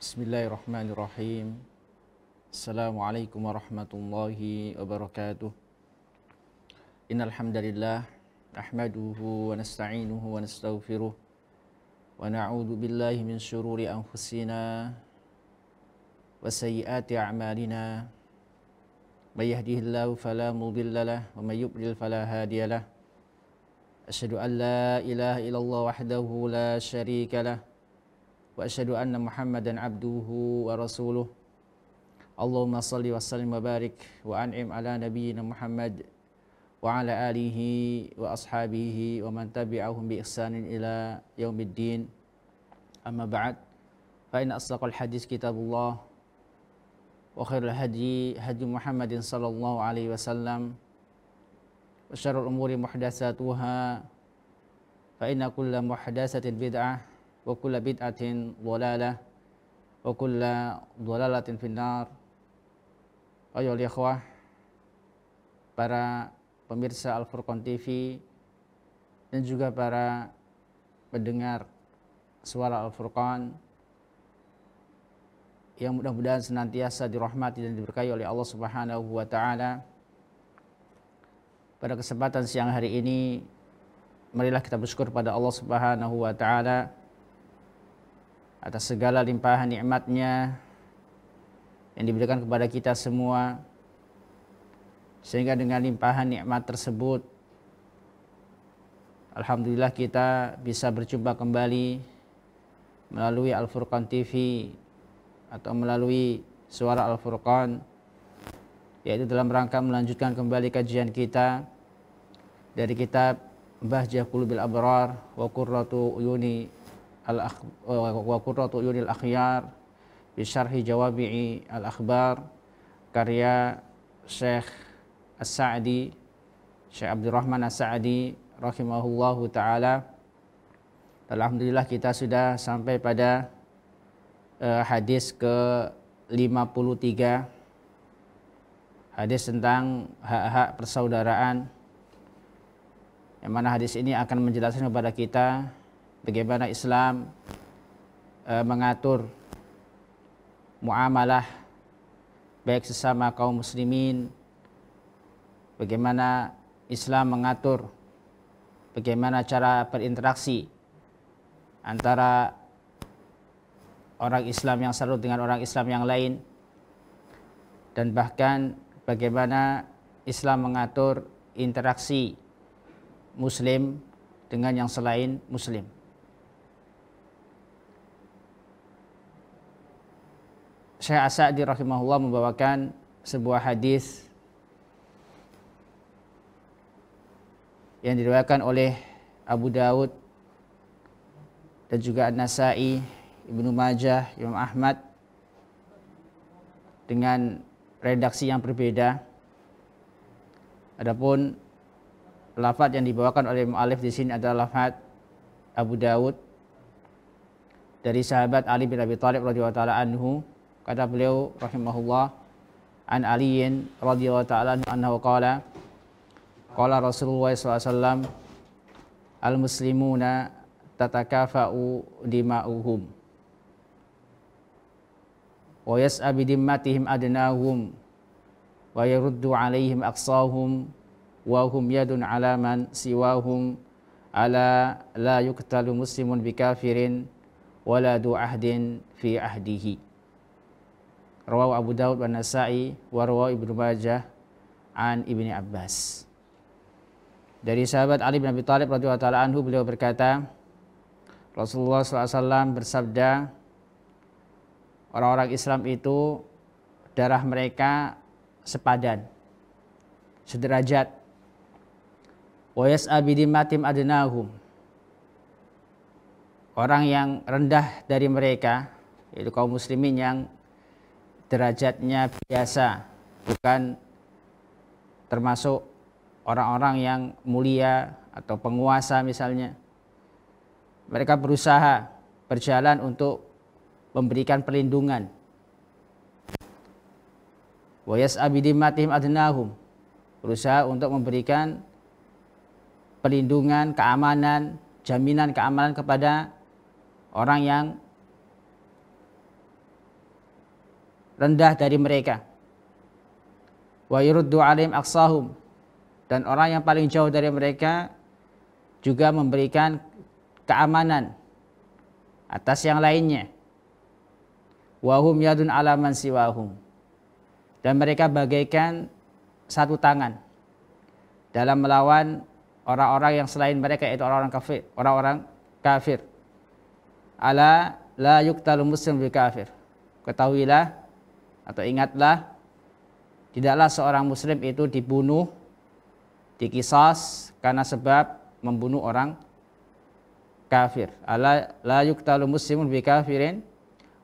Bismillahirrahmanirrahim. Assalamualaikum warahmatullahi wabarakatuh. Innal hamdalillah nahmaduhu wa nasta'inuhu wa nastaghfiruh wa na'udzu billahi min syururi anfusina wa sayyiati a'malina. May yahdihillahu fala mudilla lahu wa may yudlil fala hadiya lahu. Asyhadu an la ilaha illallah wahdahu la syarika lahu wa asyhadu anna Muhammadan abduhu wa rasuluh. Allahumma salli wa sallim wa barik wa an'im ala nabiyyina Muhammad wa ala alihi wa ashabihi wa man tabi'ahum bi ihsanin ila yaumiddin. Amma ba'd, fa inna asdaqal hadis kitabullah wa khairul hadi Muhammadin sallallahu alaihi wasallam wa syarrul umuri muhdatsatuha fa inna kulla muhdatsatin bid'ah wa kulla bid'atin dhalalah wa kulla dhalalatin finnar. Ayohal ikhwah, para pemirsa Al-Furqan TV dan juga para pendengar suara Al-Furqan yang mudah-mudahan senantiasa dirahmati dan diberkahi oleh Allah Subhanahu wa taala. Pada kesempatan siang hari ini, marilah kita bersyukur pada Allah Subhanahu wa taala atas segala limpahan nikmat-Nya yang diberikan kepada kita semua, sehingga dengan limpahan nikmat tersebut alhamdulillah kita bisa berjumpa kembali melalui Al-Furqan TV atau melalui suara Al-Furqan, yaitu dalam rangka melanjutkan kembali kajian kita dari kitab Bahjah Qulubil Abrar wa Qurratu Uyunil Akhyar bi syarhi Jawabi'i al-Akhbar, karya Syekh As-Sa'di, Syekh Abdurrahman As-Sa'di rahimahullahu taala. Alhamdulillah kita sudah sampai pada hadis ke-53, hadis tentang hak-hak persaudaraan, yang mana hadis ini akan menjelaskan kepada kita bagaimana Islam mengatur muamalah baik sesama kaum muslimin, bagaimana Islam mengatur bagaimana cara berinteraksi antara orang Islam yang satu dengan orang Islam yang lain, dan bahkan bagaimana Islam mengatur interaksi Muslim dengan yang selain Muslim. Syekh As-Sa'di rahimahullah membawakan sebuah hadis yang diriwayatkan oleh Abu Daud dan juga An-Nasa'i, Ibnu Majah, Imam Ahmad dengan redaksi yang berbeda. Adapun lafaz yang dibawakan oleh mu'allif di sini adalah lafaz Abu Daud dari sahabat Ali bin Abi Thalib radhiyallahu taala anhu. Kata beliau rahimahullah, an Aliyin radhiyallahu ta'ala anhu qala Rasulullah sallallahu alaihi wasallam, al muslimuna tatakafa'u dima'uhum wa yas'a bidimmatihim adnahum wa yaruddu alaihim aqsahum wa hum yadun ala man siwahum ala la yuqtalu muslimun bikafirin wala du ahdin fi ahdihi. Rawahu Abu Daud wa Nasa'i wa rawahu Ibnu Majah an Ibni Abbas. Dari sahabat Ali bin Abi Thalib radhiyallahu taala anhu, beliau berkata, Rasulullah SAW bersabda, orang-orang Islam itu darah mereka sepadan, sederajat. Wa yas'a bidimmatim adnahum, orang yang rendah dari mereka, yaitu kaum muslimin yang derajatnya biasa, bukan termasuk orang-orang yang mulia atau penguasa misalnya, mereka berusaha berjalan untuk memberikan perlindungan. Wa yas'a bidimmatihim adnahum, berusaha untuk memberikan perlindungan, keamanan, jaminan keamanan kepada orang yang rendah dari mereka. Wa yuruddu alaihim aqsahum, dan orang yang paling jauh dari mereka juga memberikan keamanan atas yang lainnya. Wa hum yadun ala man siwahum, dan mereka bagaikan satu tangan dalam melawan orang-orang yang selain mereka, yaitu orang-orang kafir. Ala la yuqtalu muslim bil kafir. Ketahuilah atau ingatlah, tidaklah seorang muslim itu dibunuh, dikisas karena sebab membunuh orang kafir. Ala la yuqtalu muslimun bil kafirin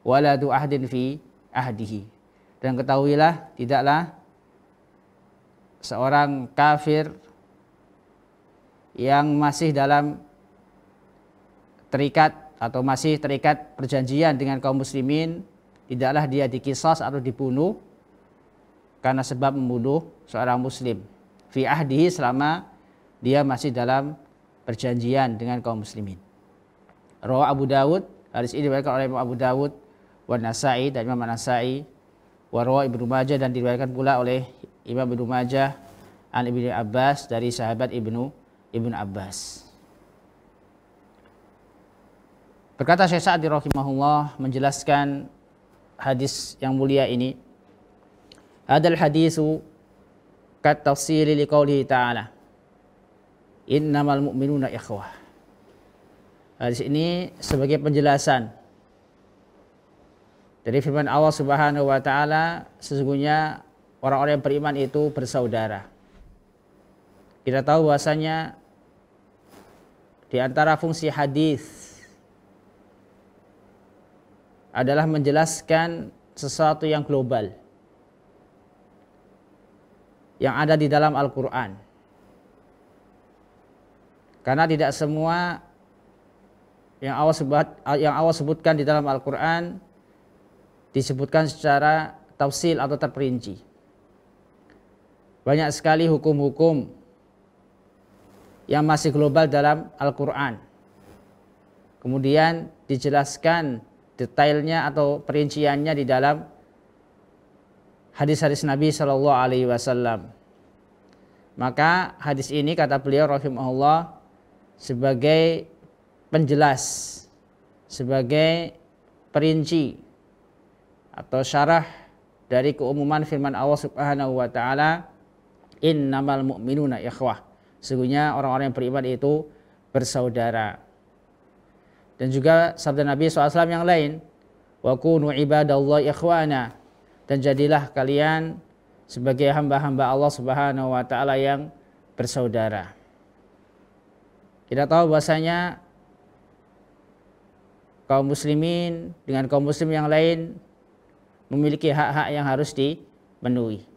wala du ahdin fi ahdihi. Dan ketahuilah, tidaklah seorang kafir yang masih dalam terikat atau masih terikat perjanjian dengan kaum muslimin, tidaklah dia dikisas atau dibunuh karena sebab membunuh seorang muslim fi ahdihi, selama dia masih dalam perjanjian dengan kaum muslimin. Rawi Abu Dawud, hadis ini diriwayatkan oleh Imam Abu Dawud wa Nasa'i, dan Imam Nasa'i, wa rawi Ibnu Majah, dan diriwayatkan pula oleh Imam Ibnu Majah an Ibnu Abbas, dari sahabat Ibnu Abbas. Berkata Syekh Sa'di rahimahullah menjelaskan hadis yang mulia ini, hadal hadisu kat tafsiri liqaulihi ta'ala innamal mu'minuna ikhwah. Hadis ini sebagai penjelasan dari firman Allah Subhanahu wa taala, sesungguhnya orang-orang yang beriman itu bersaudara. Kita tahu bahwasanya di antara fungsi hadis adalah menjelaskan sesuatu yang global yang ada di dalam Al-Quran. Karena tidak semua yang Allah sebutkan di dalam Al-Quran disebutkan secara tafsil atau terperinci. Banyak sekali hukum-hukum yang masih global dalam Al-Quran, kemudian dijelaskan detailnya atau perinciannya di dalam hadis-hadis Nabi Shallallahu Alaihi Wasallam. Maka hadis ini, kata beliau rahimahullah, sebagai penjelas, sebagai perinci atau syarah dari keumuman firman Allah Subhanahu wa taala, innamal mu'minuna ikhwah. Sesungguhnya orang-orang yang beriman itu bersaudara. Dan juga sabda Nabi SAW yang lain, wa kunu ibadallahi ikhwana, dan jadilah kalian sebagai hamba-hamba Allah Subhanahu wa taala yang bersaudara. Kita tahu bahwasanya kaum muslimin dengan kaum muslim yang lain memiliki hak-hak yang harus dipenuhi.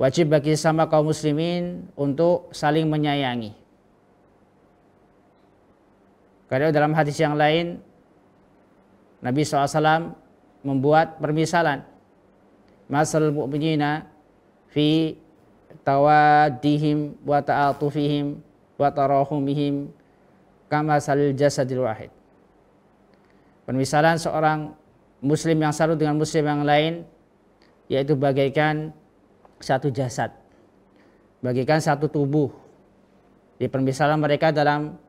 Wajib bagi sesama kaum muslimin untuk saling menyayangi. Karena dalam hadis yang lain Nabi SAW membuat permisalan, masalul mu'minina fi tawaddihim wa ta'atufihim wa tarahumihim kamasalil jasadil wahid. Permisalan seorang muslim yang salut dengan muslim yang lain yaitu bagaikan satu jasad, bagaikan satu tubuh. Di permisalan mereka dalam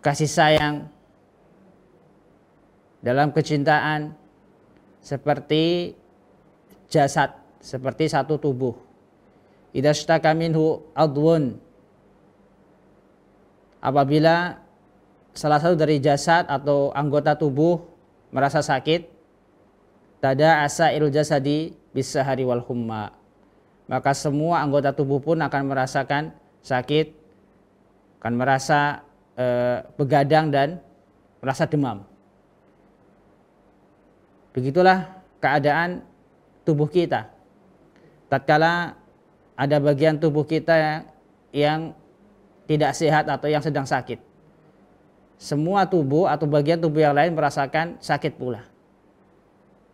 kasih sayang, dalam kecintaan, seperti jasad, seperti satu tubuh. Idza shtaka minhu adwun, apabila salah satu dari jasad atau anggota tubuh merasa sakit, tada asairul jasadi bisahari wal humma, maka semua anggota tubuh pun akan merasakan sakit, akan merasa begadang dan merasa demam. Begitulah keadaan tubuh kita tatkala ada bagian tubuh kita yang tidak sehat atau yang sedang sakit. Semua tubuh atau bagian tubuh yang lain merasakan sakit pula.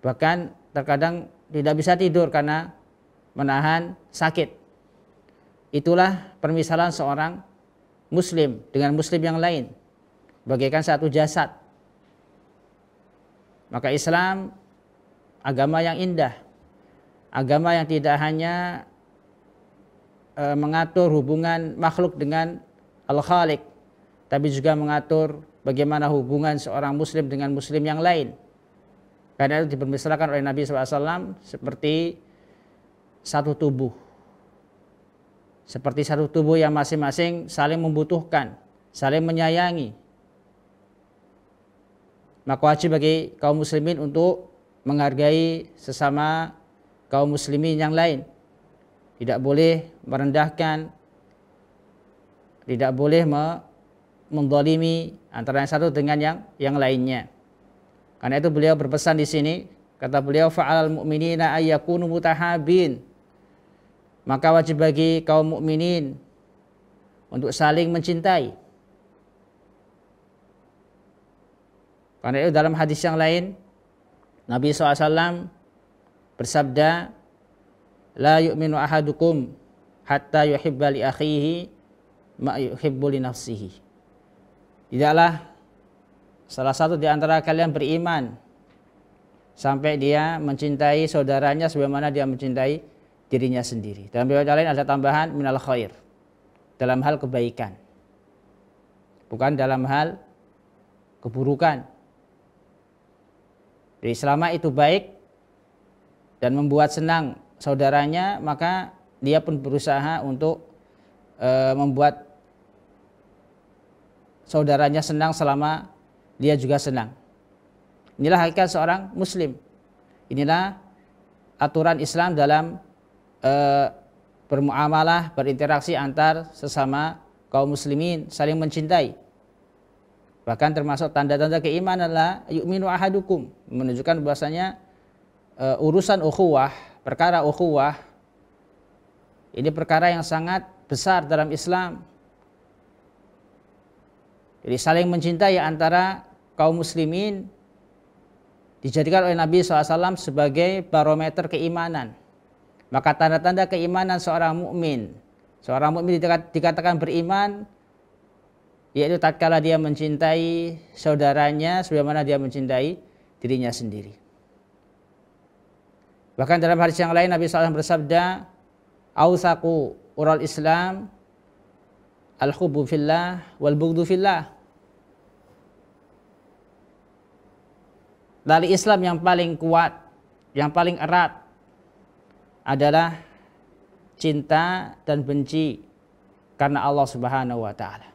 Bahkan terkadang tidak bisa tidur karena menahan sakit. Itulah permisalan seorang muslim dengan muslim yang lain, bagaikan satu jasad. Maka Islam agama yang indah, agama yang tidak hanya mengatur hubungan makhluk dengan Al-Khaliq, tapi juga mengatur bagaimana hubungan seorang muslim dengan muslim yang lain. Karena itu dipermisalkan oleh Nabi SAW seperti satu tubuh. Seperti satu tubuh yang masing-masing saling membutuhkan, saling menyayangi. Maka wajib bagi kaum muslimin untuk menghargai sesama kaum muslimin yang lain. Tidak boleh merendahkan, tidak boleh menzalimi antara yang satu dengan yang lainnya. Karena itu beliau berpesan di sini, kata beliau, fa'alal mu'minina ayyakunu mutahabin. Maka wajib bagi kaum mukminin untuk saling mencintai. Karena itu dalam hadis yang lain Nabi SAW bersabda, la yu'minu ahadukum hatta yuhibba li akhihi ma yuhibbu li nafsihi. Tidaklah salah satu di antara kalian beriman sampai dia mencintai saudaranya sebagaimana dia mencintai dirinya sendiri. Dalam riwayat lain ada tambahan minal khair, dalam hal kebaikan, bukan dalam hal keburukan. Jadi selama itu baik dan membuat senang saudaranya, maka dia pun berusaha untuk membuat saudaranya senang selama dia juga senang. Inilah hakikat seorang muslim. Inilah aturan Islam dalam bermuamalah, berinteraksi antar sesama kaum muslimin, saling mencintai. Bahkan termasuk tanda-tanda keimanan adalah yu'minu ahadukum, menunjukkan bahwasanya urusan ukhuwah, perkara ukhuwah ini perkara yang sangat besar dalam Islam. Jadi saling mencintai antara kaum muslimin dijadikan oleh Nabi SAW sebagai barometer keimanan. Maka tanda-tanda keimanan seorang mukmin dikatakan beriman, yaitu tatkala dia mencintai saudaranya sebagaimana dia mencintai dirinya sendiri. Bahkan dalam hadis yang lain Nabi SAW bersabda, "Awsaqu ural Islam al-hubbu fillah wal bughdu fillah." Tali Islam yang paling kuat, yang paling erat adalah cinta dan benci karena Allah Subhanahu wa taala.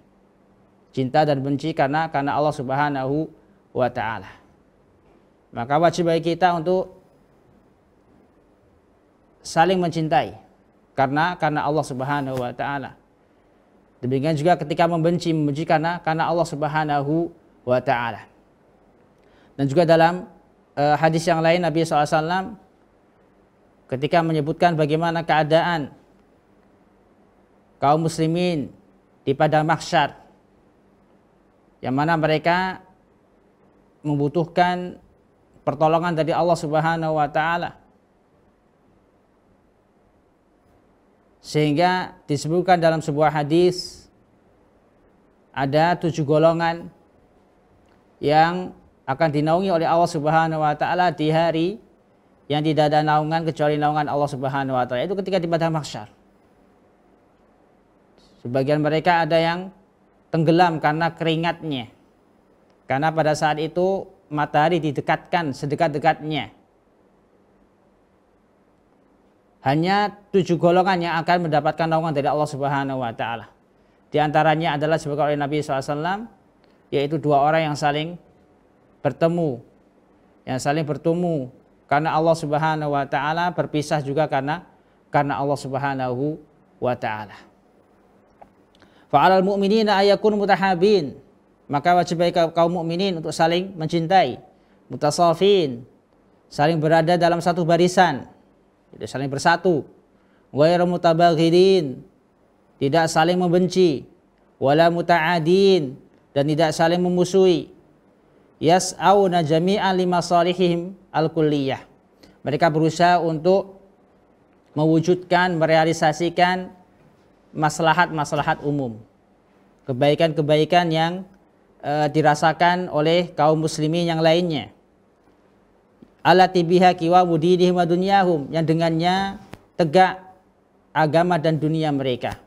Cinta dan benci karena Allah Subhanahu wa taala. Maka wajib bagi kita untuk saling mencintai karena Allah Subhanahu wa taala. Demikian juga ketika membenci karena Allah Subhanahu wa taala. Dan juga dalam hadis yang lain Nabi SAW ketika menyebutkan bagaimana keadaan kaum muslimin di padang mahsyar, yang mana mereka membutuhkan pertolongan dari Allah Subhanahu wa taala. Sehingga disebutkan dalam sebuah hadis ada 7 golongan yang akan dinaungi oleh Allah Subhanahu wa taala di hari yang tidak ada naungan kecuali naungan Allah Subhanahu wa taala, itu ketika di padang mahsyar. Sebagian mereka ada yang tenggelam karena keringatnya. Karena pada saat itu matahari didekatkan sedekat-dekatnya. Hanya 7 golongan yang akan mendapatkan naungan dari Allah Subhanahu wa taala. Di antaranya adalah disebutkan oleh Nabi SAW, yaitu 2 orang yang saling bertemu. Yang saling bertemu karena Allah Subhanahu wa taala, berpisah juga karena Allah Subhanahu wa taala. Fa'alal mu'minina ayyakunu mutahabin. Maka wajib bagi kaum mukminin untuk saling mencintai, mutasafin, saling berada dalam satu barisan, tidak saling bersatu. Ghairu mutabaghidin, tidak saling membenci, wala muta'adin, dan tidak saling memusuhi. Yas'auna jami'an limasalihim al-kulliyah. Mereka berusaha untuk mewujudkan, merealisasikan maslahat-maslahat umum, kebaikan-kebaikan yang dirasakan oleh kaum muslimin yang lainnya. allati biha qiwamu dinihim wa dunyahum, yang dengannya tegak agama dan dunia mereka.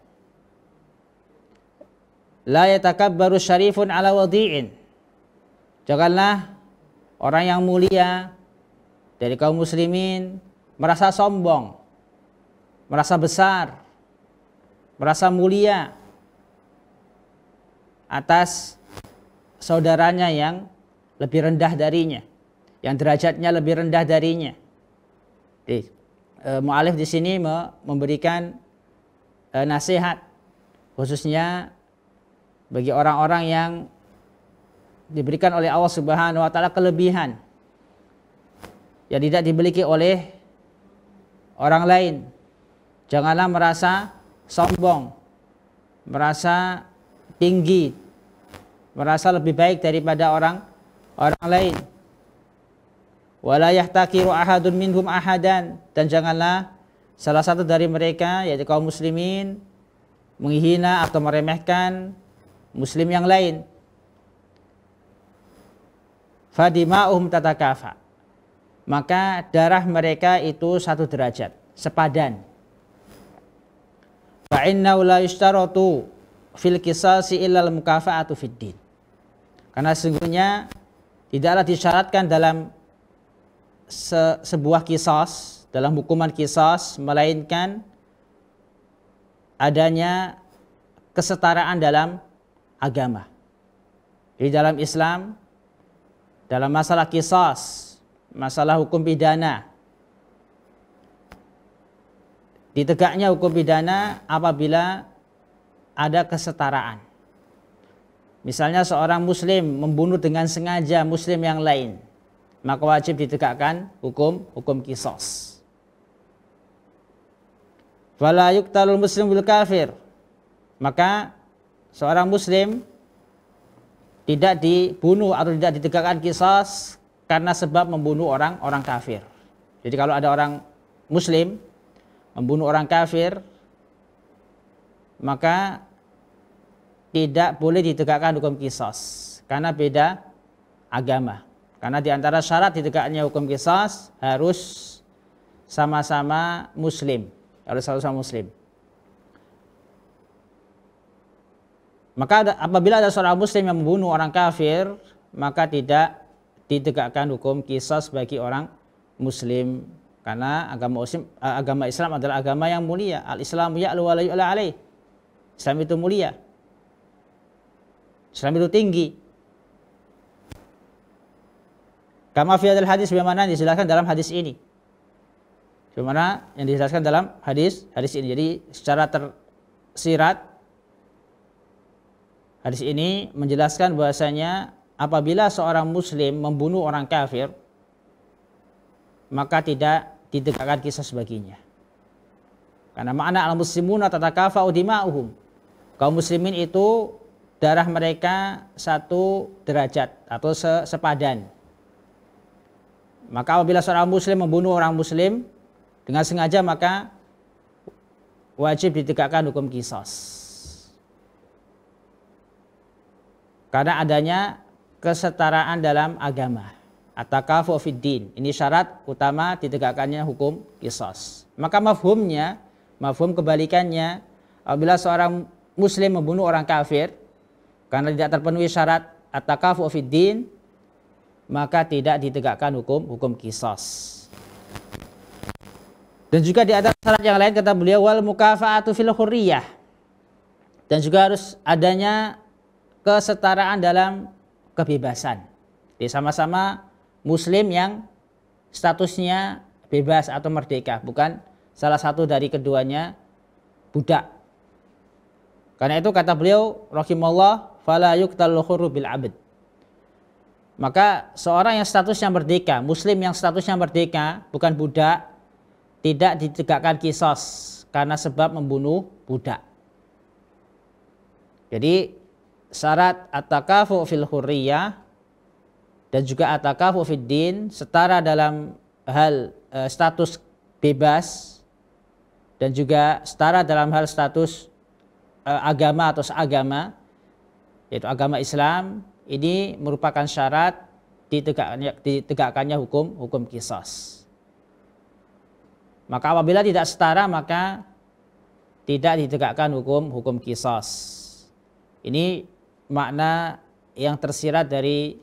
La yatakabbaru syarifun ala wadi'in, janganlah orang yang mulia dari kaum muslimin merasa sombong, merasa besar, merasa mulia atas saudaranya yang lebih rendah darinya, yang derajatnya lebih rendah darinya. Jadi, mu'alif di sini memberikan nasihat khususnya bagi orang-orang yang diberikan oleh Allah Subhanahu wa taala kelebihan yang tidak dimiliki oleh orang lain. Janganlah merasa sombong, merasa tinggi, merasa lebih baik daripada orang lain. Wala yahtaqiru ahadun minhum ahadan, dan janganlah salah satu dari mereka yaitu kaum muslimin menghina atau meremehkan muslim yang lain. Fadima'uhum tatakafa, maka darah mereka itu satu derajat, sepadan. Fa'innahu la yushtaratu fil qisasi illal mukafa'atu fid din, karena sesungguhnya tidaklah disyaratkan dalam sebuah qisas, dalam hukuman qisas, melainkan adanya kesetaraan dalam agama. Di dalam Islam, dalam masalah qisas, masalah hukum pidana, ditegaknya hukum pidana apabila ada kesetaraan. Misalnya seorang muslim membunuh dengan sengaja muslim yang lain, maka wajib ditegakkan hukum qisas. Fala yuqtalul muslim bil kafir, maka seorang muslim tidak dibunuh atau tidak ditegakkan qisas karena sebab membunuh orang kafir. Jadi kalau ada orang muslim membunuh orang kafir, maka tidak boleh ditegakkan hukum qisas karena beda agama. Karena di antara syarat ditegaknya hukum qisas harus sama-sama muslim, harus sama-sama muslim. Maka apabila ada seorang muslim yang membunuh orang kafir, maka tidak ditegakkan hukum qisas bagi orang muslim, karena agama Islam adalah agama yang mulia. Al-Islamu ya'lu wa la yu'la alaih. Islam itu mulia, Islam itu tinggi. Kama fi hadzal hadis, bagaimana dijelaskan dalam hadis ini. Bagaimana yang dijelaskan dalam hadis ini. Jadi secara tersirat hadis ini menjelaskan bahwasanya apabila seorang muslim membunuh orang kafir, maka tidak ditegakkan qisas baginya. Karena makna al-muslimuna tatakafa'u dima'uhum, kaum muslimin itu darah mereka satu derajat atau sepadan. Maka apabila seorang muslim membunuh orang muslim dengan sengaja, maka wajib ditegakkan hukum qisas. Karena adanya kesetaraan dalam agama. At-takafu fid din. Ini syarat utama ditegakkannya hukum qisas. Maka mafhum kebalikannya, apabila seorang muslim membunuh orang kafir karena tidak terpenuhi syarat at-takafu fid din, maka tidak ditegakkan hukum qisas. Dan juga di atas syarat yang lain kata beliau, wal mukafa'atu fil hurriyah, dan juga harus adanya kesetaraan dalam kebebasan. Jadi sama-sama muslim yang statusnya bebas atau merdeka, bukan salah satu dari keduanya budak. Karena itu kata beliau rahimallah, fala yuqtalul hurru bil abd. Maka seorang yang statusnya merdeka, muslim yang statusnya merdeka, bukan budak, tidak ditegakkan qisas karena sebab membunuh budak. Jadi syarat at-takafu fil hurriyah dan juga at-takafu fid din, setara dalam hal status bebas dan juga setara dalam hal status agama atau seagama, yaitu agama Islam, ini merupakan syarat ditegakkannya hukum qisas. Maka apabila tidak setara maka tidak ditegakkan hukum qisas. Ini makna yang tersirat dari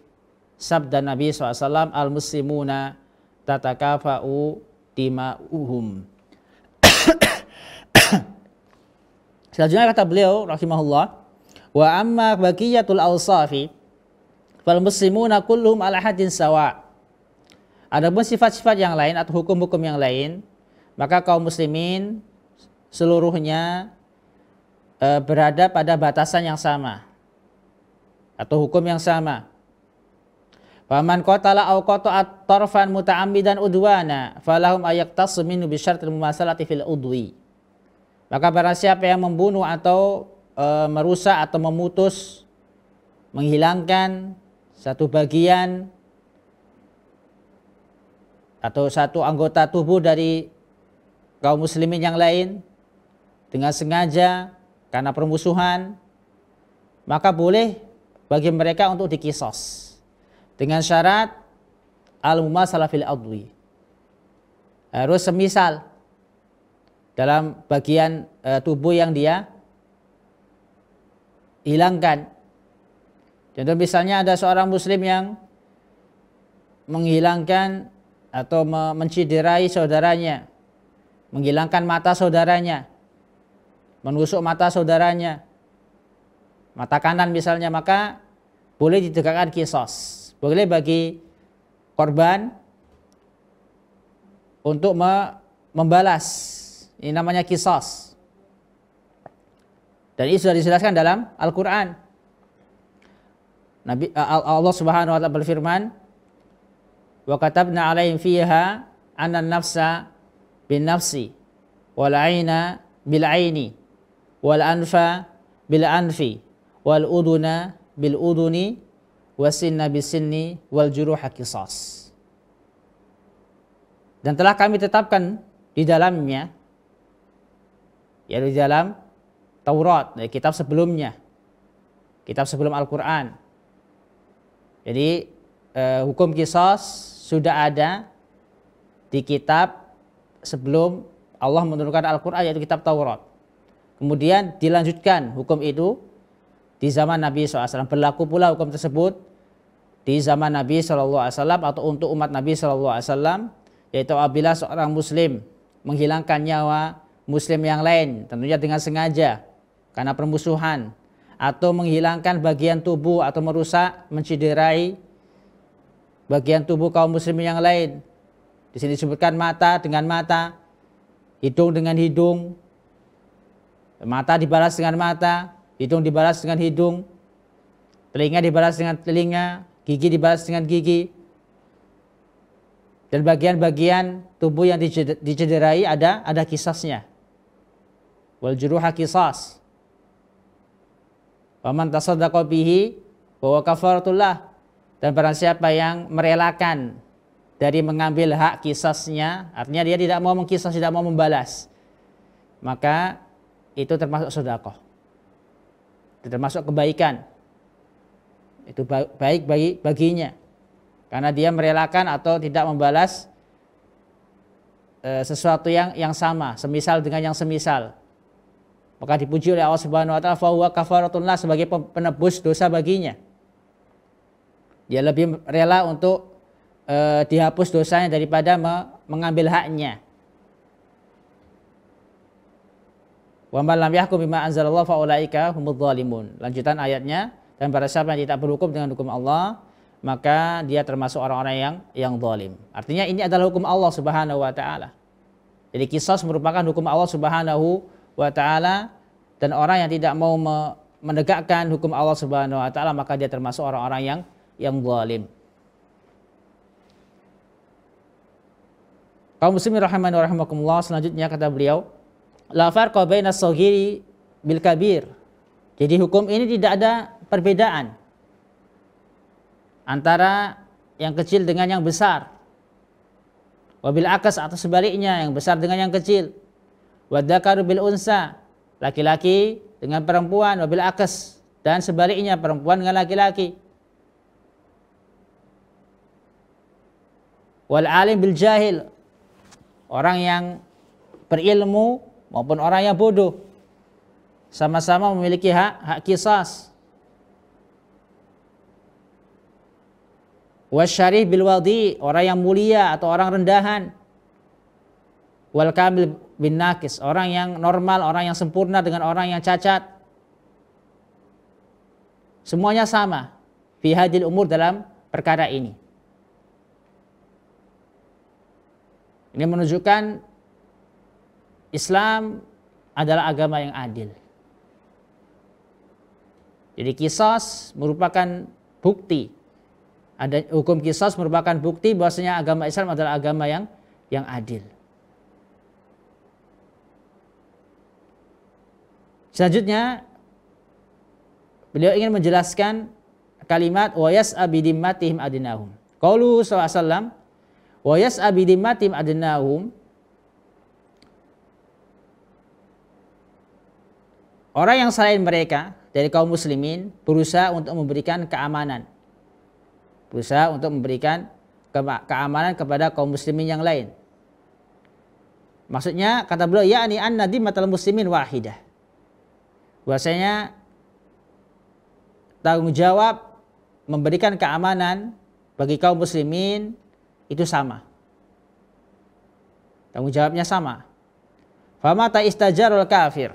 sabda Nabi SAW, al-muslimuna tatakafa'u dima'uhum. Selanjutnya kata beliau rahimahullah, wa amma baqiyatul awsafi fal muslimuna kulluhum ala haddin sawa. Adapun sifat-sifat yang lain atau hukum-hukum yang lain, maka kaum muslimin seluruhnya berada pada batasan yang sama atau hukum yang sama. Faman qatala aw qata'at tarfan muta'ammidan udwana falahum ayaqtasu minhu bi syartil mumasalati fil udwi. Maka barang siapa yang membunuh atau merusak atau memutus, menghilangkan satu bagian atau satu anggota tubuh dari kaum muslimin yang lain dengan sengaja karena permusuhan, maka boleh bagi mereka untuk dikisos dengan syarat al-mumasalah fil adwi, harus semisal dalam bagian tubuh yang dia hilangkan. Contoh misalnya ada seorang muslim yang menghilangkan atau menciderai saudaranya, menghilangkan mata saudaranya, menusuk mata saudaranya, mata kanan misalnya, maka boleh ditegakkan qisas. Boleh bagi korban untuk membalas. Ini namanya qisas. Dan ini sudah dijelaskan dalam Al-Quran. Allah Subhanahu wa ta'ala berfirman, wa katabna 'alaihim fiha anna an-nafsa bin nafsi wal 'aina bil 'aini wal anfa bil anfi wal uduna bil uduni wasinna bis sinni wal juruha qisas. Dan telah kami tetapkan di dalamnya, yaitu di dalam Taurat, kitab sebelumnya, kitab sebelum Al-Quran. Jadi hukum qisas sudah ada di kitab sebelum Allah menurunkan Al-Quran, yaitu kitab Taurat. Kemudian dilanjutkan hukum itu di zaman Nabi SAW. Berlaku pula hukum tersebut di zaman Nabi SAW atau untuk umat Nabi SAW, yaitu apabila seorang muslim menghilangkan nyawa muslim yang lain, tentunya dengan sengaja karena permusuhan, atau menghilangkan bagian tubuh atau merusak, menciderai bagian tubuh kaum muslimin yang lain. Di sini disebutkan mata dengan mata, hidung dengan hidung, mata dibalas dengan mata, hidung dibalas dengan hidung, telinga dibalas dengan telinga, gigi dibalas dengan gigi. Dan bagian-bagian tubuh yang dicederai ada qisasnya. Wal juruha qisas. Faman tasaddaqa bihi bahwa kafaratullah, dan barang siapa yang merelakan dari mengambil hak qisasnya, artinya dia tidak mau mengqisas, tidak mau membalas, maka itu termasuk sedekah. Itu termasuk kebaikan. Itu baik baginya. Karena dia merelakan atau tidak membalas sesuatu yang sama, semisal dengan yang semisal. Maka dipuji oleh Allah Subhanahu wa ta'ala, fa huwa kafaratun lah, sebagai penebus dosa baginya. Dia lebih rela untuk dihapus dosanya daripada mengambil haknya. Wa man lam yahkum bima anzalallahu fa ulaika humudz zalimun. Lanjutan ayatnya, dan para siapa yang tidak berhukum dengan hukum Allah, maka dia termasuk orang-orang yang zalim. Artinya ini adalah hukum Allah Subhanahu wa ta'ala. Jadi qisas merupakan hukum Allah Subhanahu wa ta'ala, dan orang yang tidak mau menegakkan hukum Allah Subhanahu wa ta'ala, maka dia termasuk orang-orang yang zalim. Kaum muslimin rahimani wa rahimakumullah, selanjutnya kata beliau, la farqa baina as-saghiri bil kabir. Jadi hukum ini tidak ada perbedaan antara yang kecil dengan yang besar. Wabil akas, atau sebaliknya, yang besar dengan yang kecil. Wadakaru bil unsa, laki-laki dengan perempuan. Wabil akas, dan sebaliknya, perempuan dengan laki-laki. wal alim bil jahil, orang yang berilmu maupun orang yang bodoh sama-sama memiliki hak qisas. Wasyarih bil wadi, orang yang mulia atau orang rendahan. Wal kamil bin nakis, orang yang normal, orang yang sempurna dengan orang yang cacat. Semuanya sama fi hadil umur, dalam perkara ini. Ini menunjukkan Islam adalah agama yang adil. Jadi qisas merupakan bukti. Ada hukum qisas merupakan bukti bahwasanya agama Islam adalah agama yang adil. Selanjutnya beliau ingin menjelaskan kalimat wa yas'a bidimmatihim adnahum. Qauluhu sallallahu alaihi wasallam wa yas'a bidimmatihim adnahum, orang yang selain mereka dari kaum muslimin berusaha untuk memberikan keamanan. Berusaha untuk memberikan keamanan kepada kaum muslimin yang lain. Maksudnya kata beliau yakni anna dimmatal muslimin wahidah. Bahwasanya tanggung jawab memberikan keamanan bagi kaum muslimin itu sama. Tanggung jawabnya sama. Famata istajarul kafir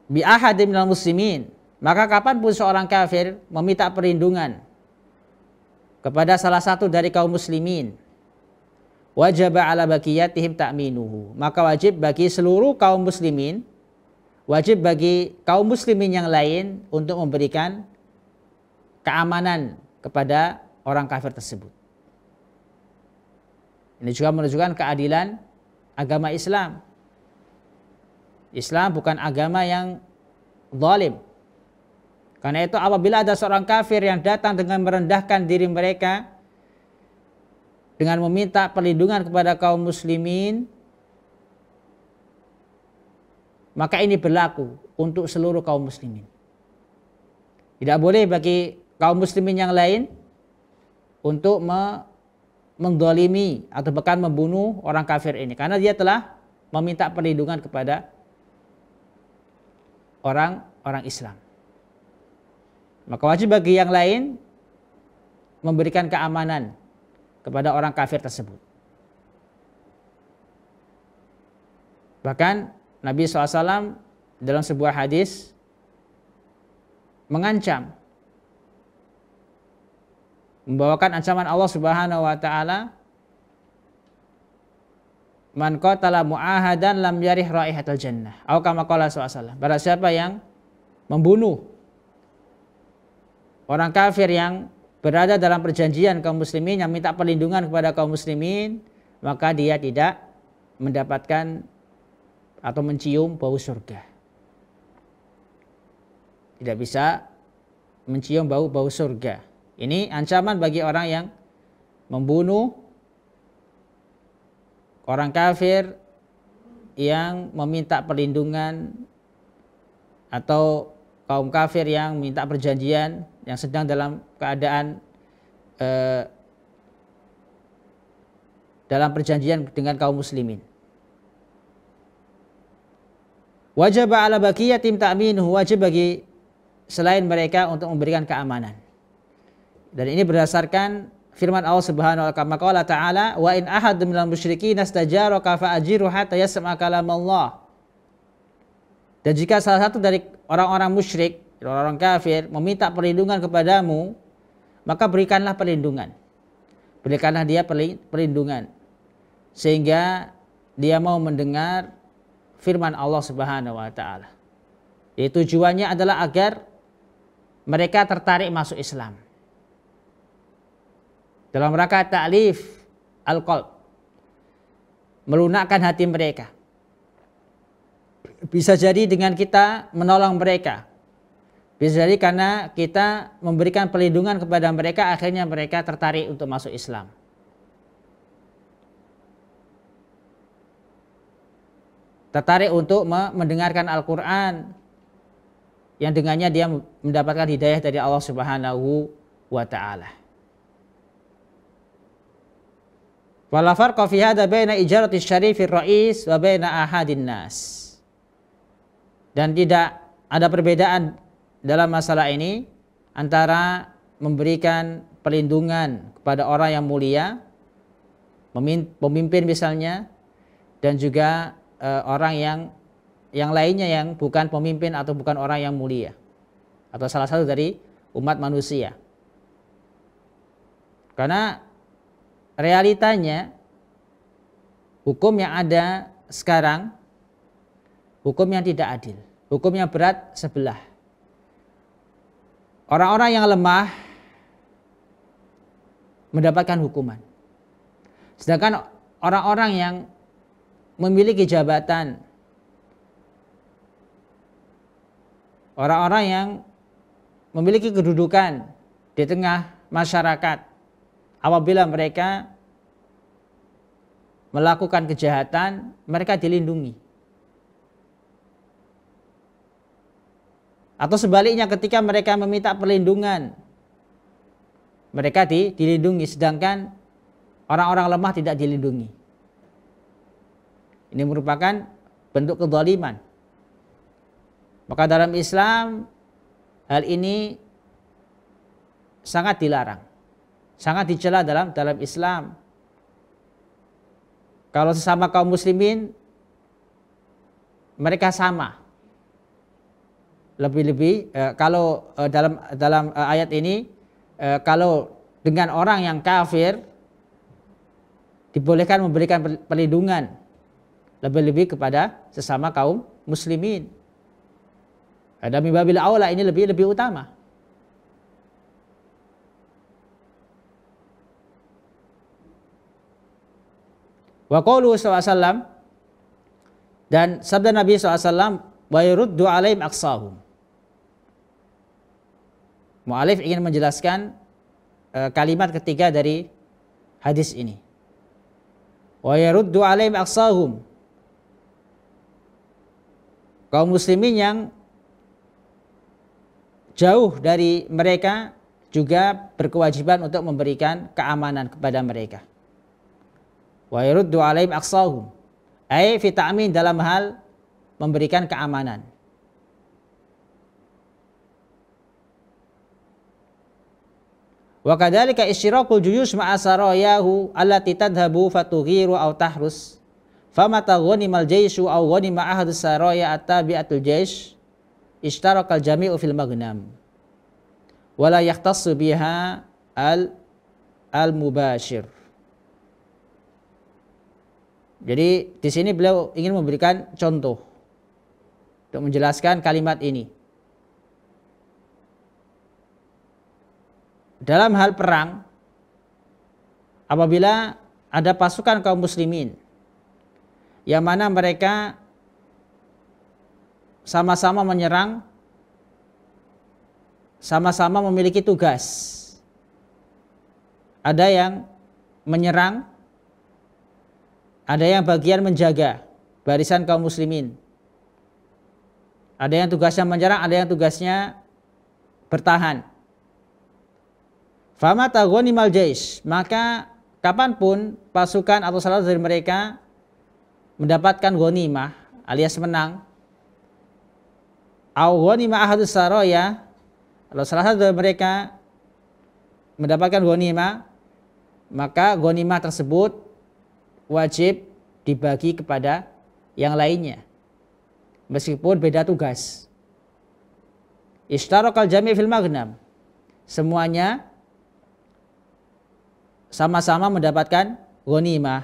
bi ahadin minal muslimin, maka kapanpun seorang kafir meminta perlindungan kepada salah satu dari kaum muslimin, wajib ala baqiyatihim ta'minuhu, maka wajib bagi seluruh kaum muslimin, wajib bagi kaum muslimin yang lain untuk memberikan keamanan kepada orang kafir tersebut. Ini juga menunjukkan keadilan agama Islam. Islam bukan agama yang zalim. Karena itu apabila ada seorang kafir yang datang dengan merendahkan diri mereka dengan meminta perlindungan kepada kaum muslimin, maka ini berlaku untuk seluruh kaum muslimin. Tidak boleh bagi kaum muslimin yang lain untuk mendolimi atau bahkan membunuh orang kafir ini, karena dia telah meminta perlindungan kepada orang Islam. Maka wajib bagi yang lain memberikan keamanan kepada orang kafir tersebut. Bahkan Nabi SAW dalam sebuah hadis mengancam, membawakan ancaman Allah Subhanahu wa taala, man qatala mu'ahadan lam yarih raihatal jannah. Atau kama qala sallallahu, barang siapa yang membunuh orang kafir yang berada dalam perjanjian kaum muslimin, yang minta perlindungan kepada kaum muslimin, maka dia tidak mendapatkan atau mencium bau surga. Tidak bisa mencium bau surga. Ini ancaman bagi orang yang membunuh orang kafir yang meminta perlindungan, atau kaum kafir yang minta perjanjian, yang sedang dalam keadaan dalam perjanjian dengan kaum muslimin. Wajib ala baqiyatim ta'minuhu, wajib bagi selain mereka untuk memberikan keamanan. Dan ini berdasarkan firman Allah Subhanahu wa taala, wa in ahadun minal musyrikin istajaraka fa'ajiru hatta yasma' kalam Allah. Dan jika salah satu dari orang-orang musyrik, orang-orang kafir meminta perlindungan kepadamu, maka berikanlah perlindungan. Berikanlah dia perlindungan sehingga dia mau mendengar firman Allah Subhanahu wa taala. Jadi tujuannya adalah agar mereka tertarik masuk Islam. Dalam rangka ta'lif al-qalb, melunakkan hati mereka. Bisa jadi dengan kita menolong mereka. Bisa jadi karena kita memberikan perlindungan kepada mereka, akhirnya mereka tertarik untuk masuk Islam. Tertarik untuk mendengarkan Al-Quran, yang dengannya dia mendapatkan hidayah dari Allah Subhanahu wa ta'ala. Wala farqa fi hadza baina ijarati syarifir rais wa baina ahadin nas. Dan tidak ada perbedaan dalam masalah ini antara memberikan perlindungan kepada orang yang mulia, pemimpin misalnya, dan juga orang yang lainnya yang bukan pemimpin atau bukan orang yang mulia, atau salah satu dari umat manusia. Karena realitanya hukum yang ada sekarang hukum yang tidak adil, hukum yang berat sebelah. Orang-orang yang lemah mendapatkan hukuman. Sedangkan orang-orang yang memiliki jabatan, orang-orang yang memiliki kedudukan di tengah masyarakat, apabila mereka melakukan kejahatan, mereka dilindungi. Atau sebaliknya, ketika mereka meminta perlindungan, mereka dilindungi, sedangkan orang-orang lemah tidak dilindungi. Ini merupakan bentuk kezaliman. Maka dalam Islam hal ini sangat dilarang, sangat dicela dalam Islam. Kalau sesama kaum muslimin, mereka sama. Lebih-lebih kalau dalam ayat ini, kalau dengan orang yang kafir dibolehkan memberikan perlindungan, lebih-lebih kepada sesama kaum muslimin. Ada mibabil aula, ini lebih utama. Wa qauluhu sallallahu alaihi wasallam, dan sabda Nabi sallallahu alaihi wasallam, wa yuruddu alaihim aqsahum. Mu'alif ingin menjelaskan kalimat ketiga dari hadis ini. Wa yaruddu alaihim aqsahum. Kaum muslimin yang jauh dari mereka juga berkewajiban untuk memberikan keamanan kepada mereka. Wa yaruddu alaihim aqsahum, ai fi ta'min, dalam hal memberikan keamanan. Wa kadzalika isyirakul juyush ma'a sarayahu allati tadhhabu fatughiru aw tahrus famata ghanimal jaishu aw ghanima ahadus saraya attabi'atul jaish ishtarakal jami'u fil maghnam wa la yahtassu biha al mubashir. Jadi di sini beliau ingin memberikan contoh untuk menjelaskan kalimat ini. Dalam hal perang, apabila ada pasukan kaum muslimin yang mana mereka sama-sama menyerang, sama-sama memiliki tugas. Ada yang menyerang, ada yang bagian menjaga barisan kaum muslimin. Ada yang tugasnya menyerang, ada yang tugasnya bertahan. Famata ghanimal jaish, maka kapanpun pasukan atau salah satu dari mereka mendapatkan ghanimah alias menang, au ghanimah ahadus saraya, kalau salah satu dari mereka mendapatkan ghanimah, maka ghanimah tersebut wajib dibagi kepada yang lainnya meskipun beda tugas. Ishtarakal jami' fil maghnam, semuanya sama-sama mendapatkan ghanimah.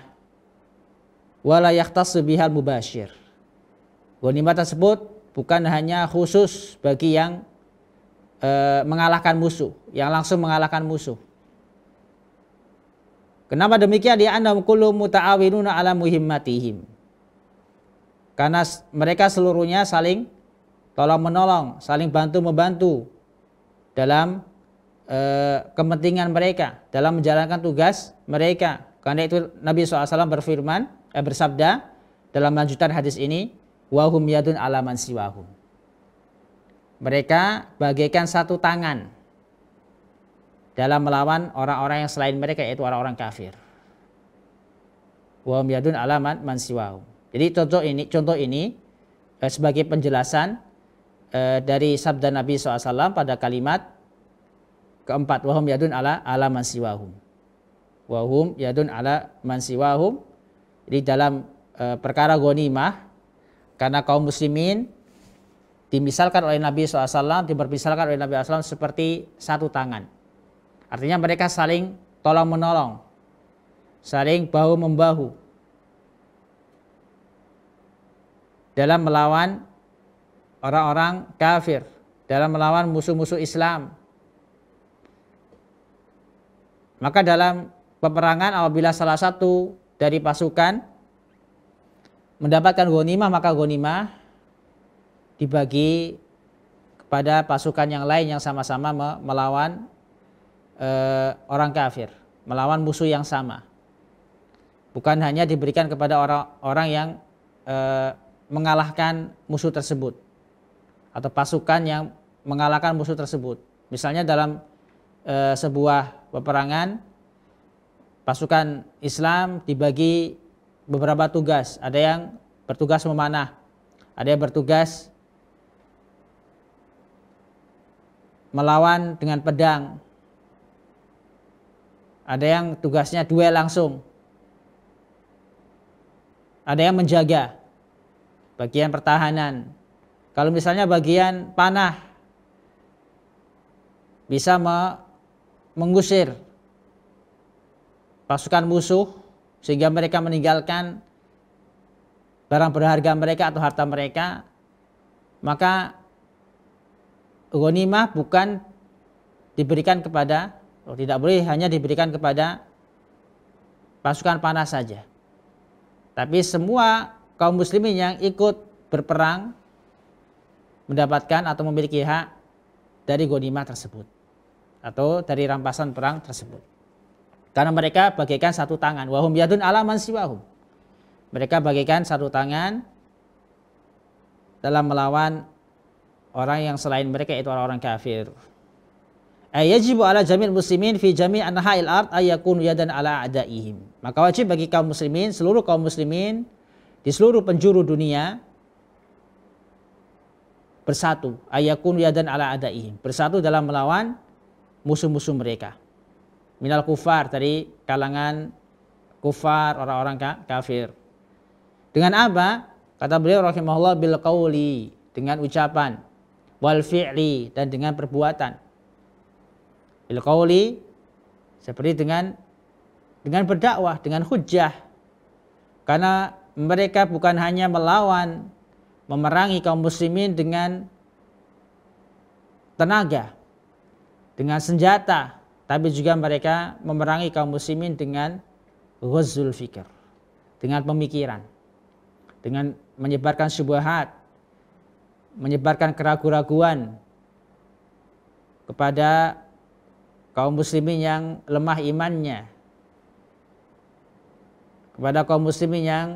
Wala yahtassu bihal mubashir. Ghanimah tersebut bukan hanya khusus bagi yang mengalahkan musuh, yang langsung mengalahkan musuh. Kenapa demikian? Di annahum kullu muta'awinuna ala muhimmatihim. Karena mereka seluruhnya saling tolong menolong, saling bantu membantu dalam kepentingan mereka, dalam menjalankan tugas mereka. Karena itu Nabi SAW bersabda dalam lanjutan hadis ini, wahum yadun ala man siwahum. Mereka bagaikan satu tangan dalam melawan orang-orang yang selain mereka, yaitu orang-orang kafir. wa hum yadun ala man siwahum. Jadi contoh ini sebagai penjelasan dari sabda Nabi SAW pada kalimat keempat, wa hum yadun ala man siwahum. Wa hum yadun ala man siwahum. Jadi dalam perkara ghanimah, karena kaum muslimin dimisalkan oleh Nabi SAW, dipermisalkan oleh Nabi SAW seperti satu tangan. Artinya mereka saling tolong menolong, saling bahu membahu dalam melawan orang-orang kafir, dalam melawan musuh-musuh Islam. Maka dalam peperangan apabila salah satu dari pasukan mendapatkan ghanimah, maka ghanimah dibagi kepada pasukan yang lain yang sama-sama melawan orang kafir, melawan musuh yang sama. Bukan hanya diberikan kepada orang-orang yang mengalahkan musuh tersebut atau pasukan yang mengalahkan musuh tersebut. Misalnya dalam sebuah peperangan, pasukan Islam dibagi beberapa tugas. Ada yang bertugas memanah, ada yang bertugas melawan dengan pedang, ada yang tugasnya duel langsung, ada yang menjaga bagian pertahanan. Kalau misalnya bagian panah bisa mengusir pasukan musuh sehingga mereka meninggalkan barang berharga mereka atau harta mereka, maka ghanimah bukan diberikan kepada, tidak boleh hanya diberikan kepada pasukan panah saja, tapi semua kaum muslimin yang ikut berperang mendapatkan atau memiliki hak dari ghanimah tersebut atau dari rampasan perang tersebut. Karena mereka bagaikan satu tangan. Wa hum yadun ala man siwahum. Mereka bagaikan satu tangan dalam melawan orang yang selain mereka, yaitu orang-orang kafir. Yajibu ala jamil muslimin fi jami' anha'il ard ayyakunu yadan ala a'daihim. Maka wajib bagi kaum muslimin, seluruh kaum muslimin di seluruh penjuru dunia bersatu, ayyakunu yadan ala a'daihim, bersatu dalam melawan musuh-musuh mereka. Minal kufar, dari kalangan kufar, orang-orang kafir. Dengan apa? Kata beliau rahimahullah, bil qauli, dengan ucapan, wal fi'li, dan dengan perbuatan. Bil qauli seperti dengan berdakwah, dengan hujjah. Karena mereka bukan hanya melawan, memerangi kaum muslimin dengan tenaga, dengan senjata, tapi juga mereka memerangi kaum muslimin dengan ghazul fikr, dengan pemikiran, dengan menyebarkan syubhat, menyebarkan keraguan-raguan kepada kaum muslimin yang lemah imannya, kepada kaum muslimin yang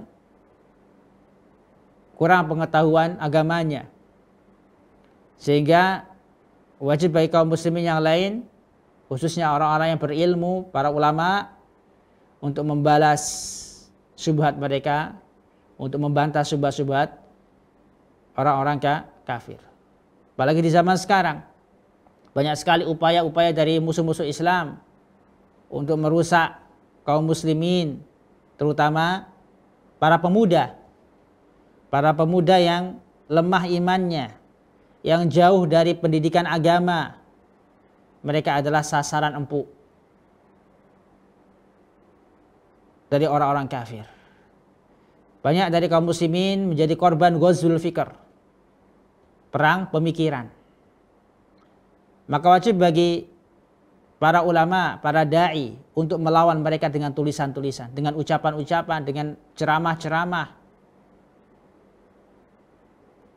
kurang pengetahuan agamanya. Sehingga wajib bagi kaum muslimin yang lain, khususnya orang-orang yang berilmu, para ulama, untuk membalas syubhat mereka, untuk membantah syubhat-syubhat orang-orang kafir. Apalagi di zaman sekarang, banyak sekali upaya-upaya dari musuh-musuh Islam untuk merusak kaum muslimin, terutama para pemuda yang lemah imannya, yang jauh dari pendidikan agama. Mereka adalah sasaran empuk dari orang-orang kafir. Banyak dari kaum muslimin menjadi korban ghazul fikr, perang pemikiran. Maka wajib bagi para ulama, para da'i untuk melawan mereka dengan tulisan-tulisan, dengan ucapan-ucapan, dengan ceramah-ceramah.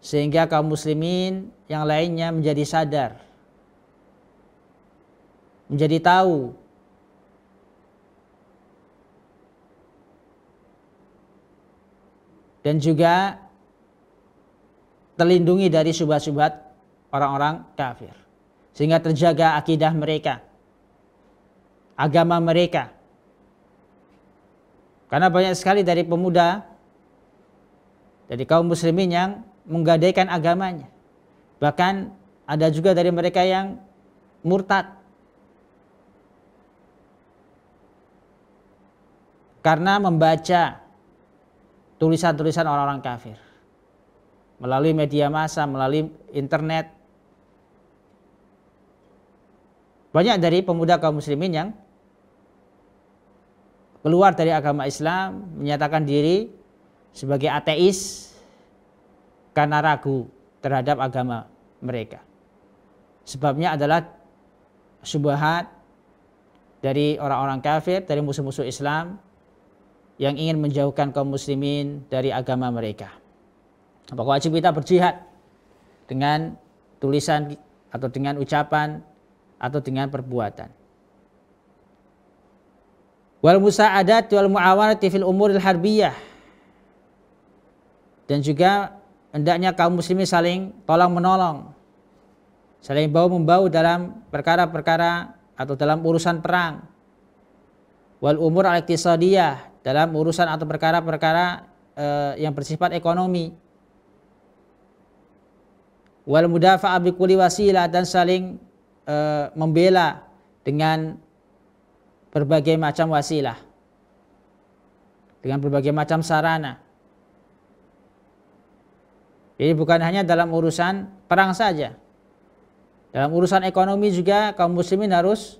Sehingga kaum muslimin yang lainnya menjadi sadar, menjadi tahu dan juga terlindungi dari syubhat-syubhat orang-orang kafir, sehingga terjaga akidah mereka, agama mereka. Karena banyak sekali dari pemuda dari kaum muslimin yang menggadaikan agamanya. Bahkan ada juga dari mereka yang murtad karena membaca tulisan-tulisan orang-orang kafir melalui media massa, melalui internet. Banyak dari pemuda kaum muslimin yang keluar dari agama Islam, menyatakan diri sebagai ateis karena ragu terhadap agama mereka. Sebabnya adalah syubhat dari orang-orang kafir, dari musuh-musuh Islam yang ingin menjauhkan kaum muslimin dari agama mereka. Maka wajib kita berjihad dengan tulisan atau dengan ucapan atau dengan perbuatan. Wal musa'adat wal mu'awanati fil umuril harbiyah. Dan juga hendaknya kaum muslimin saling tolong menolong, saling bahu membau dalam perkara-perkara atau dalam urusan perang. Wal umur al-iqtisadiyah, dalam urusan atau perkara-perkara yang bersifat ekonomi. Wal mudafa'a bi kulli wasilah, dan saling membela dengan berbagai macam wasilah, dengan berbagai macam sarana. Jadi bukan hanya dalam urusan perang saja, dalam urusan ekonomi juga kaum muslimin harus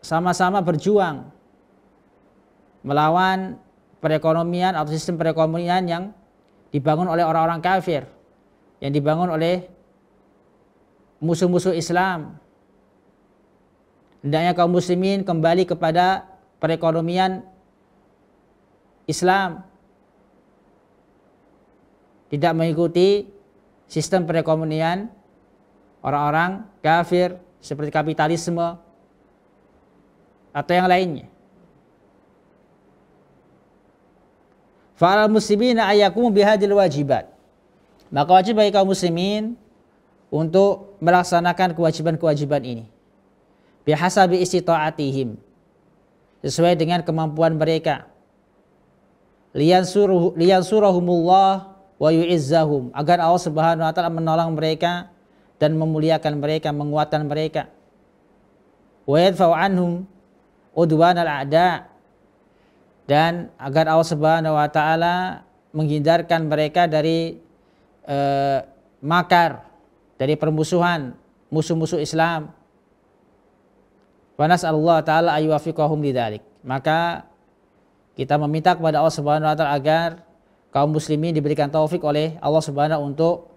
sama-sama berjuang melawan perekonomian atau sistem perekonomian yang dibangun oleh orang-orang kafir, yang dibangun oleh musuh-musuh Islam. Hendaknya kaum muslimin kembali kepada perekonomian Islam, tidak mengikuti sistem perekonomian orang-orang kafir seperti kapitalisme atau yang lainnya. Fa'al muslimina ayyakum bihadil wajibat. Maka wajib bagi kaum muslimin untuk melaksanakan kewajiban-kewajiban ini bihasabi istita'atihim, sesuai dengan kemampuan mereka. Liyansurahumullah wa yu'izzahum, agar Allah Subhanahu wa taala menolong mereka dan memuliakan mereka, menguatkan mereka. Wa yadfa'u anhum udwanal a'da, dan agar Allah Subhanahu wa taala menghindarkan mereka dari makar, dari permusuhan musuh-musuh Islam. Wa nas'alullah taala ayyuwaffiqahum lidzalik. Maka kita meminta kepada Allah Subhanahu wa taala agar kaum muslimin diberikan taufik oleh Allah Subhanahu untuk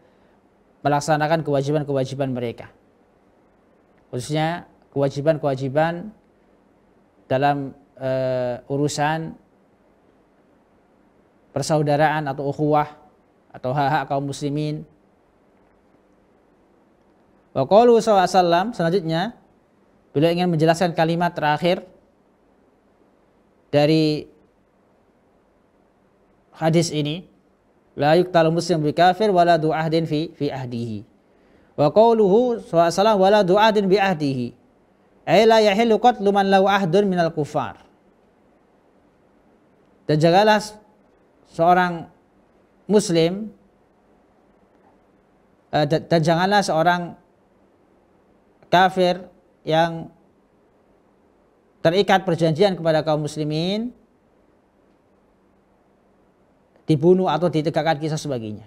melaksanakan kewajiban-kewajiban mereka, khususnya kewajiban-kewajiban dalam urusan persaudaraan atau ukhuwah atau hak-hak kaum muslimin. Wa qaulu sallallahu alaihi wasallam, selanjutnya beliau ingin menjelaskan kalimat terakhir dari hadis ini, la yuqtalu muslim bi kafir wala du ahdin fi ahdihi. Wa qauluhu sallallahu alaihi wasallam wala du ahdin bi ahdihi, ay la yahillu qatlu man lahu ahdun minal kufar. Dan janganlah seorang muslim dan janganlah seorang kafir yang terikat perjanjian kepada kaum muslimin dibunuh atau ditegakkan kisah sebagainya.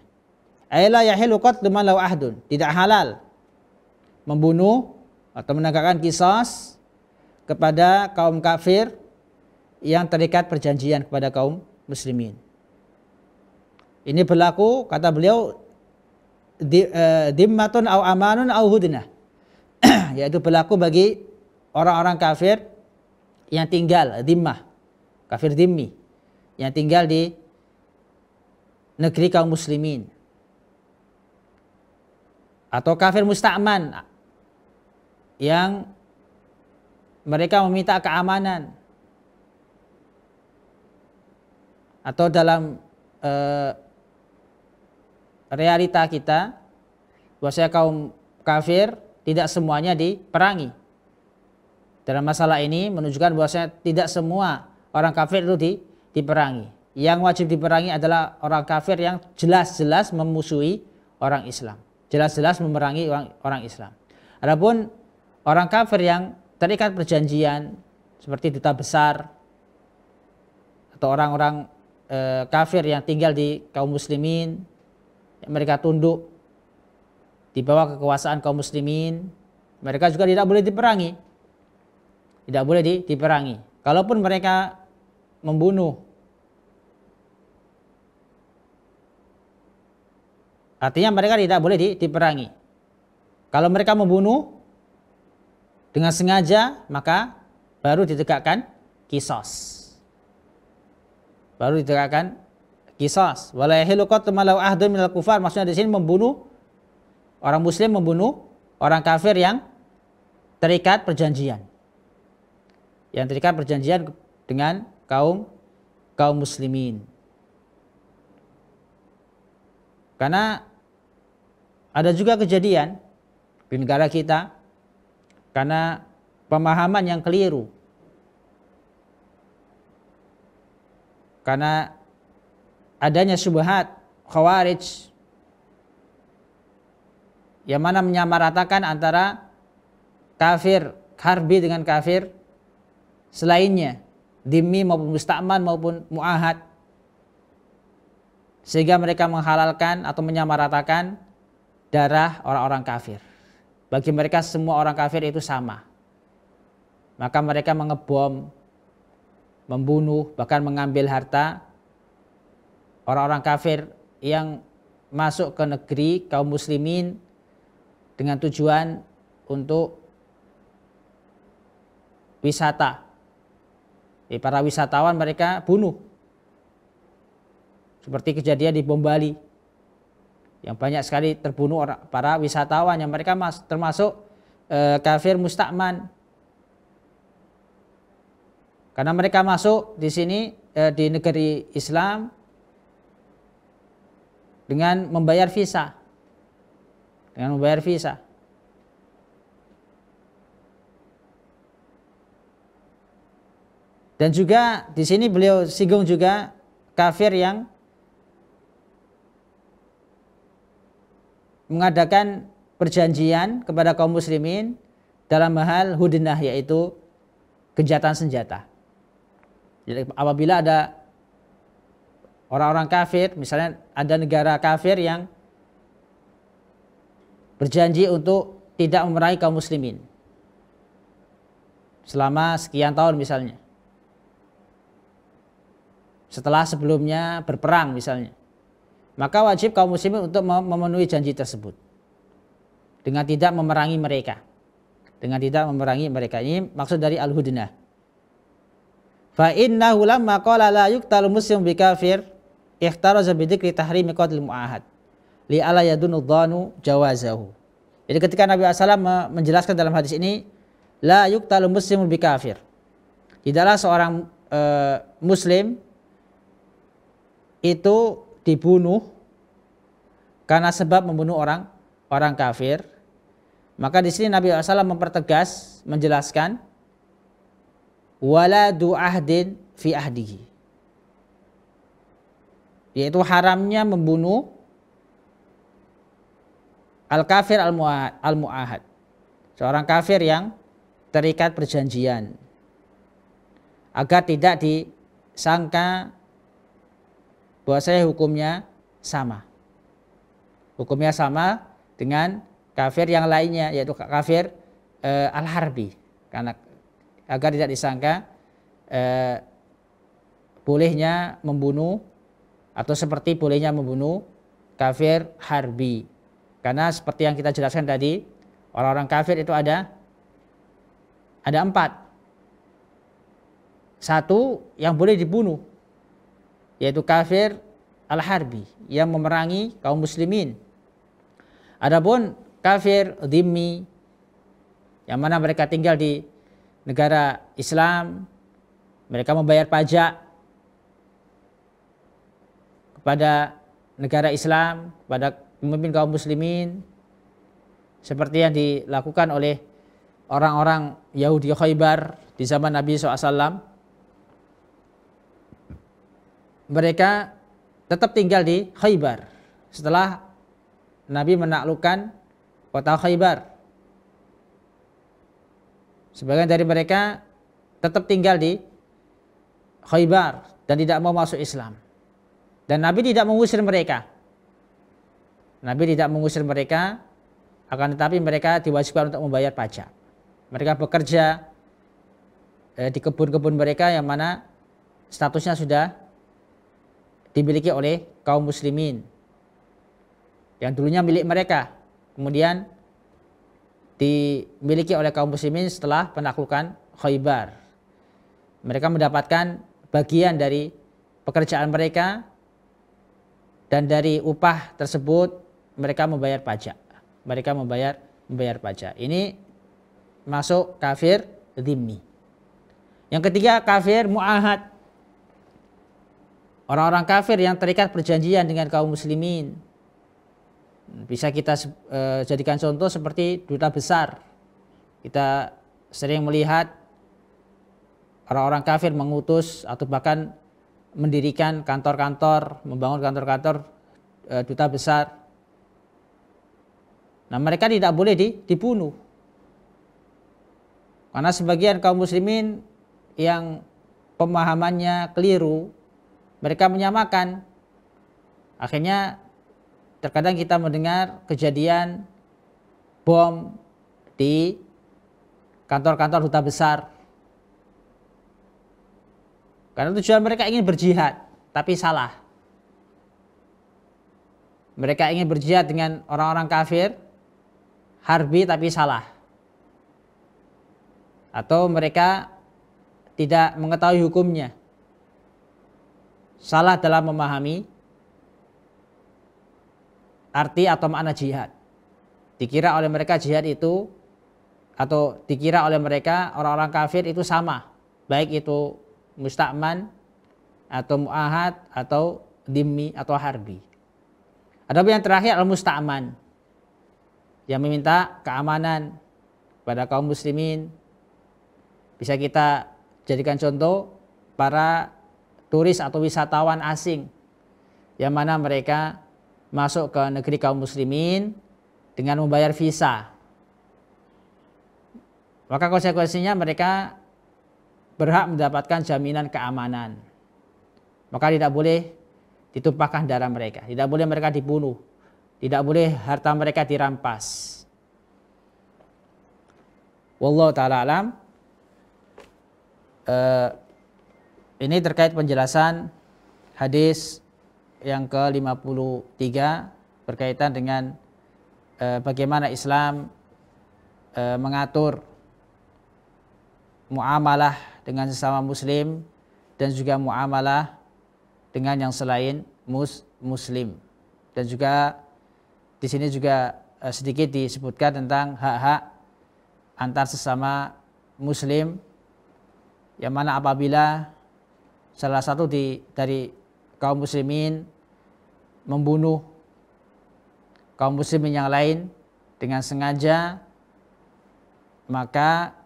Aila yahilu qatlu man lahu ahdun, tidak halal membunuh atau menegakkan qisas kepada kaum kafir yang terikat perjanjian kepada kaum muslimin. Ini berlaku, kata beliau, dimmatun au amanun au hudnah, yaitu berlaku bagi orang-orang kafir yang tinggal dhimmah, kafir dhimmi, yang tinggal di negeri kaum muslimin, atau kafir musta'man yang mereka meminta keamanan, atau dalam realita kita bahwasanya kaum kafir tidak semuanya diperangi. Dalam masalah ini menunjukkan bahwasanya tidak semua orang kafir itu diperangi. Yang wajib diperangi adalah orang kafir yang jelas-jelas memusuhi orang Islam, jelas-jelas memerangi orang Islam. Adapun orang kafir yang terikat perjanjian seperti duta besar atau orang-orang kafir yang tinggal di kaum muslimin, yang mereka tunduk di bawah kekuasaan kaum muslimin, mereka juga tidak boleh diperangi. Tidak boleh diperangi. Kalaupun mereka membunuh, artinya mereka tidak boleh diperangi. Kalau mereka membunuh dengan sengaja, maka baru ditegakkan qisas. Baru ditegakkan qisas. Wala yahilu qatlu man lahu ahdun minal kufar. Maksudnya di sini membunuh orang muslim, membunuh orang kafir yang terikat perjanjian. Yang terikat perjanjian dengan kaum muslimin. Karena ada juga kejadian di negara kita karena pemahaman yang keliru, karena adanya syubhat khawarij yang mana menyamaratakan antara kafir harbi dengan kafir selainnya, dhimmi maupun musta'man maupun mu'ahad, sehingga mereka menghalalkan atau menyamaratakan darah orang-orang kafir. Bagi mereka semua orang kafir itu sama. Maka mereka mengebom, membunuh, bahkan mengambil harta orang-orang kafir yang masuk ke negeri kaum muslimin dengan tujuan untuk wisata. Para wisatawan mereka bunuh. Seperti kejadian di Bom Bali, yang banyak sekali terbunuh para wisatawan yang mereka termasuk kafir musta'man. Karena mereka masuk di sini di negeri Islam dengan membayar visa. Dengan membayar visa. Dan juga di sini beliau singgung juga kafir yang mengadakan perjanjian kepada kaum muslimin dalam hal hudnah, yaitu gencatan senjata. Jadi apabila ada orang-orang kafir, misalnya ada negara kafir yang berjanji untuk tidak memerangi kaum muslimin selama sekian tahun misalnya, setelah sebelumnya berperang misalnya, maka wajib kaum muslimin untuk memenuhi janji tersebut dengan tidak memerangi mereka. Dengan tidak memerangi mereka. Ini maksud dari al-hudnah. Fa innahu lamma qala la yuqtalu muslim bi kafir ikhtaraza bi dzikri tahrimi qatlil mu'ahad li ala yadunu dhanu jawazahu. Jadi ketika Nabi SAW menjelaskan dalam hadis ini, la yuqtalu muslim bi kafir, tidaklah seorang muslim itu dibunuh karena sebab membunuh orang kafir, maka di sini Nabi SAW mempertegas, menjelaskan waladu ahdin fi ahdihi, yaitu haramnya membunuh al-kafir al-mu'ahad, seorang kafir yang terikat perjanjian, agar tidak disangka bahwasanya hukumnya sama. Hukumnya sama dengan kafir yang lainnya, yaitu kafir al-harbi, karena agar tidak disangka bolehnya membunuh atau seperti bolehnya membunuh kafir harbi. Karena seperti yang kita jelaskan tadi, orang-orang kafir itu ada 4. Satu yang boleh dibunuh, yaitu kafir al-harbi yang memerangi kaum muslimin. Adapun kafir dhimmi yang mana mereka tinggal di negara Islam, mereka membayar pajak kepada negara Islam, kepada pemimpin kaum muslimin, seperti yang dilakukan oleh orang-orang Yahudi Khaybar di zaman Nabi SAW. mereka tetap tinggal di Khaybar setelah Nabi menaklukkan kota Khaybar. Sebagian dari mereka tetap tinggal di Khaybar dan tidak mau masuk Islam. Dan Nabi tidak mengusir mereka. Nabi tidak mengusir mereka, akan tetapi mereka diwajibkan untuk membayar pajak. Mereka bekerja di kebun-kebun mereka yang mana statusnya sudah dimiliki oleh kaum muslimin. Yang dulunya milik mereka, kemudian dimiliki oleh kaum muslimin setelah penaklukan Khaybar. Mereka mendapatkan bagian dari pekerjaan mereka dan dari upah tersebut mereka membayar pajak. Mereka membayar pajak. Ini masuk kafir dhimmi. Yang ketiga kafir mu'ahad. Orang-orang kafir yang terikat perjanjian dengan kaum muslimin. Bisa kita jadikan contoh seperti duta besar. Kita sering melihat orang-orang kafir mengutus atau bahkan mendirikan kantor-kantor, membangun kantor-kantor duta besar. Nah, mereka tidak boleh dibunuh. Karena sebagian kaum muslimin yang pemahamannya keliru, mereka menyamakan. Akhirnya terkadang kita mendengar kejadian bom di kantor-kantor duta besar. Karena tujuan mereka ingin berjihad, tapi salah. Mereka ingin berjihad dengan orang-orang kafir, harbi tapi salah. Atau mereka tidak mengetahui hukumnya. Salah dalam memahami arti atau makna jihad. Dikira oleh mereka jihad itu, atau dikira oleh mereka orang-orang kafir itu sama. Baik itu musta'man atau mu'ahad atau dhimmi atau harbi. Adapun yang terakhir al-musta'man, yang meminta keamanan pada kaum muslimin. Bisa kita jadikan contoh para turis atau wisatawan asing yang mana mereka masuk ke negeri kaum muslimin dengan membayar visa. Maka konsekuensinya mereka berhak mendapatkan jaminan keamanan. Maka tidak boleh ditumpahkan darah mereka, tidak boleh mereka dibunuh, tidak boleh harta mereka dirampas. Wallahu ta'ala alam. Ini terkait penjelasan hadis yang ke-53 berkaitan dengan bagaimana Islam mengatur muamalah dengan sesama muslim dan juga muamalah dengan yang selain muslim. Dan juga di sini juga sedikit disebutkan tentang hak-hak antar sesama muslim, yang mana apabila salah satu dari kaum muslimin membunuh kaum muslimin yang lain dengan sengaja, maka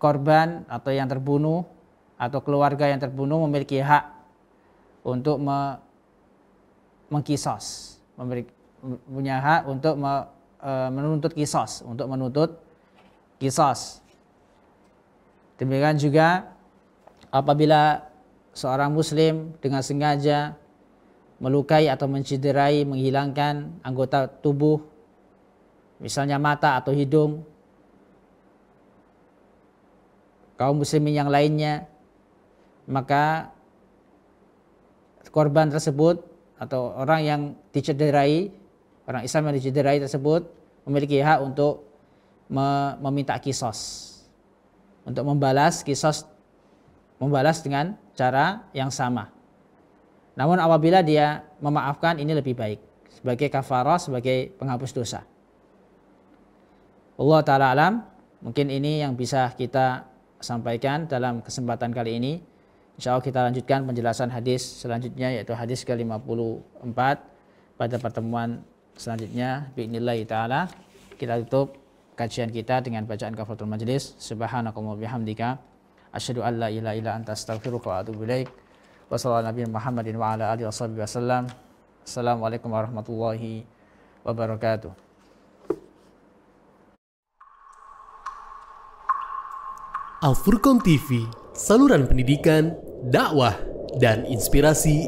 korban atau yang terbunuh atau keluarga yang terbunuh memiliki hak untuk mengkisos, punya hak untuk menuntut kisos, untuk menuntut kisos. Demikian juga apabila seorang muslim dengan sengaja melukai atau mencederai, menghilangkan anggota tubuh, misalnya mata atau hidung kaum muslimin yang lainnya, maka korban tersebut atau orang yang dicederai, orang Islam yang dicederai tersebut memiliki hak untuk meminta kisos, untuk membalas kisos, membalas dengan cara yang sama. Namun apabila dia memaafkan, ini lebih baik sebagai kafarah, sebagai penghapus dosa. Allah ta'ala alam. Mungkin ini yang bisa kita sampaikan dalam kesempatan kali ini. Insya Allah kita lanjutkan penjelasan hadis selanjutnya, yaitu hadis ke-54 pada pertemuan selanjutnya. Bi'inillahi ta'ala. Kita tutup kajian kita dengan bacaan kafaratul majlis. Subhanakallahumma bihamdika asyhadu an la ilaha illa anta astaghfiruka wa atubu ilaik. Wassalamualaikum Muhammadin wa ala alihi wasallam. Assalamualaikum warahmatullahi wabarakatuh. Al Furqon TV, saluran pendidikan, dakwah, dan inspirasi